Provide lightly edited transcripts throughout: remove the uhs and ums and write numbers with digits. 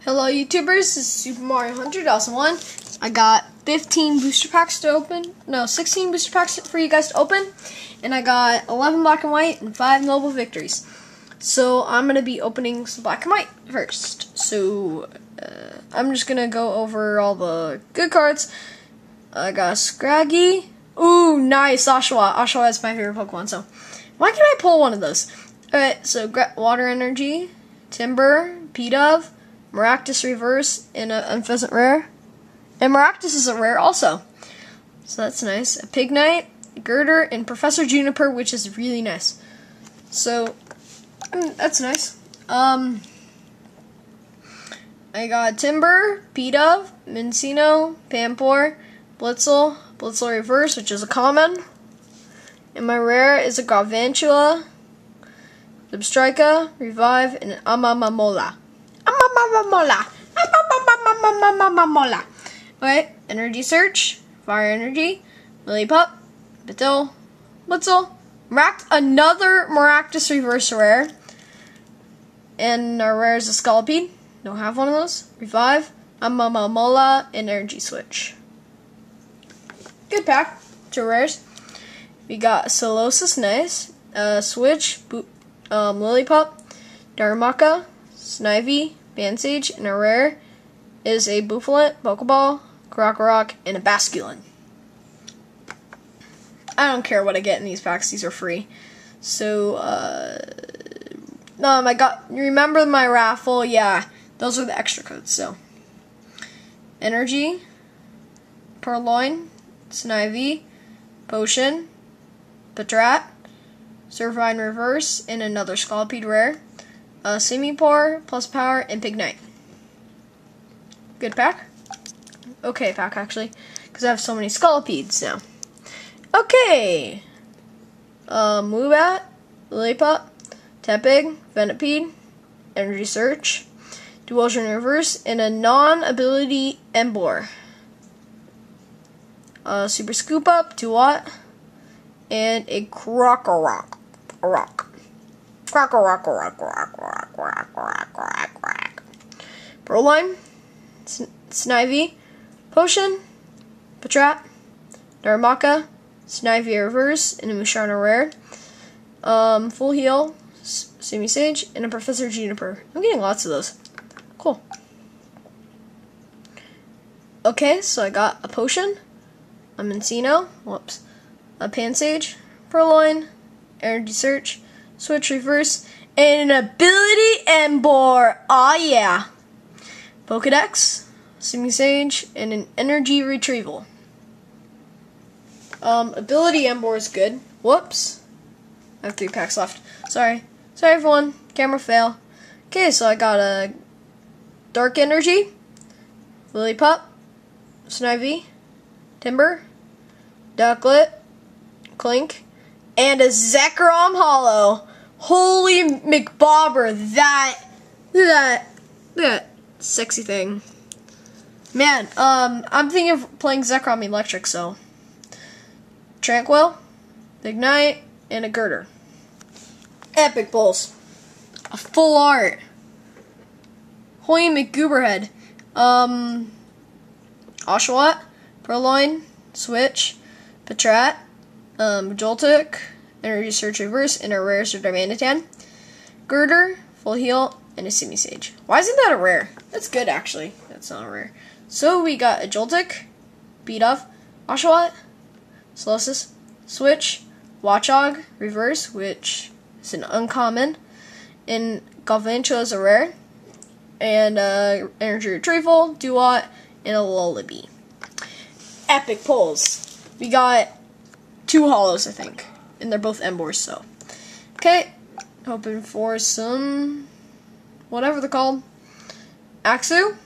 Hello YouTubers, this is Super Mario Hunter 2001. I got 15 booster packs to open. No, 16 booster packs for you guys to open. And I got 11 black and white and 5 noble victories. So I'm going to be opening some black and white first. So I'm just going to go over all the good cards. I got Scraggy. Ooh, nice. Oshawott. Oshawott is my favorite Pokemon. So why can't I pull one of those? Alright, so Water Energy, Timber, Pidove, Maractus Reverse, and a Unpheasant Rare. And Maractus is a rare also. So that's nice. A Pignite, Girder, and Professor Juniper, which is really nice. So, that's nice. I got Timber, Pidove, Minccino, Pampor, Blitzel Reverse, which is a common. And my rare is a Garvantula, Zebstrika, Revive, and an Amamamola. Alright, Energy Search, Fire Energy, Lillipup, Blitzel, another Maractus Reverse rare, and our rare is a Scolipede. Don't have one of those. Revive, Amamamola, and Energy Switch. Good pack. 2 rares. We got Solosis, nice. Switch, Lillipup, Darumaka, Snivy, Bansage, and a rare is a Bouffalant, Pokeball, Krokorok, and a Basculin. I don't care what I get in these packs, these are free. So, I got, remember my raffle? Yeah, those are the extra codes, so. Energy, Purloin, Snivy, Potion, Patrat, Surfine Reverse, and another Scolipede rare. Simipour, Plus Power, and Pignite. Good pack. Okay pack, actually, because I have so many Scolipedes now. Okay. Woobat, Lillipup, Tepig, Venipede, Energy Search, Duosion Reverse, and a non-ability Emboar. Super Scoop Up, 2-watt, and a Krokorok. Purloin, Snivy, Potion, Patrat, Darumaka, Snivy Reverse, and a Musharna rare. Full Heal, Simisage, and a Professor Juniper. I'm getting lots of those. Cool. Okay, so I got a Potion, a Minccino, a Pansage, Purloin, Energy Search, Switch Reverse, and an ability Emboar. Aw, yeah. Pokedex, Simisage, and an Energy Retrieval. Ability Emboar is good. Whoops. I have 3 packs left. Sorry, everyone. Camera fail. Okay, so I got a Dark Energy, Lillipup, Snivy, Timber, Ducklet, Clink, and a Zekrom Hollow. Holy McBobber, that sexy thing. Man, I'm thinking of playing Zekrom Electric, so. Tranquil, Ignite, and a Girder. Epic pulls. A full art. Holy McGooberhead. Oshawott, Purloin, Switch, Patrat, Joltik, Energy Search Reverse, and a rare Darmanitan. Girder, Full Heal, and a Simisage. Why isn't that a rare? That's good, actually. That's not a rare. So we got a Joltik, Pidove, Oshawott, Solosis, Switch, Watchog, Reverse, which is an uncommon, and Galvantula is a rare, and Energy Retrieval, Duat, and a Lullaby. Epic pulls. We got 2 hollows, I think, and they're both Emboars, so. Okay, hoping for some, whatever they're called. Axew,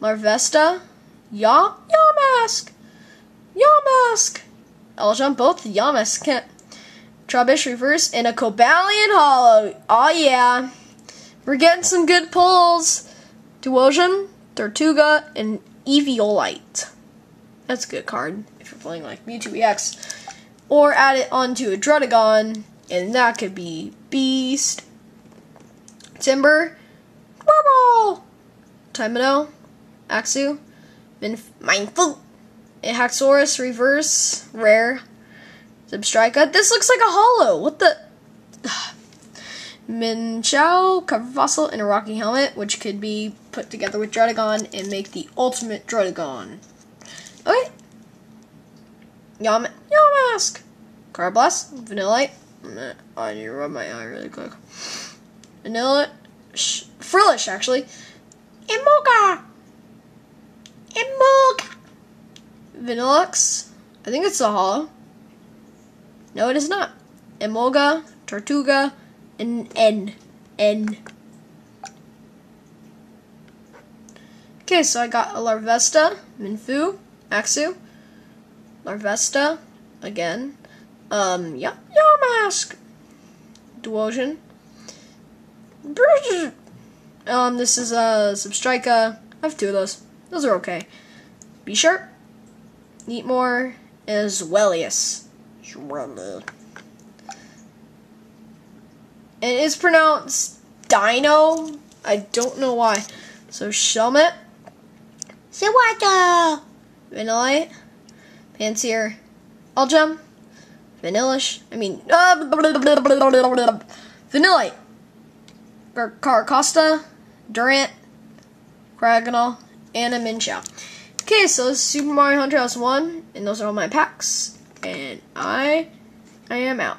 Larvesta, Yamask, I'll jump both Yamask, can't. Trubbish Reverse, and a Cobalion Hollow. Aw, yeah. We're getting some good pulls. Duosion, Tortuga, and Eviolite. That's a good card if you're playing like Mewtwo EX. Or add it onto a Druddigon, and that could be Beast, Timber, Bubble, Tymino, Axew, Mindful, Haxorus, Reverse, Rare, Zebstrika. This looks like a holo. What the? Minchao, Cover Fossil, and a Rocky Helmet, which could be put together with Druddigon and make the ultimate Druddigon. Okay. Yamask, Karblast, Vanillite. I need to rub my eye really quick. Vanilla, Frillish, actually. Emolga! Vanillux. I think it's a holo. No, it is not. Emolga, Tortuga, and N. Okay, so I got a Larvesta, Minfu, Axew, Larvesta, again. Yamask, Duosion. This is a Zebstrika. I have 2 of those. Those are okay. B-Sharp, Neatmore, and Zwellius. It is pronounced Dino. I don't know why. So Shelmet, Sawata, Vanillite, Pansear, Algem, Vanillish. Vanillite, Carcosta, Durant, Cragonal, and a Minchao. Okay, so this is Super Mario 100,001, and those are all my packs. And I am out.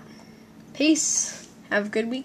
Peace. Have a good weekend.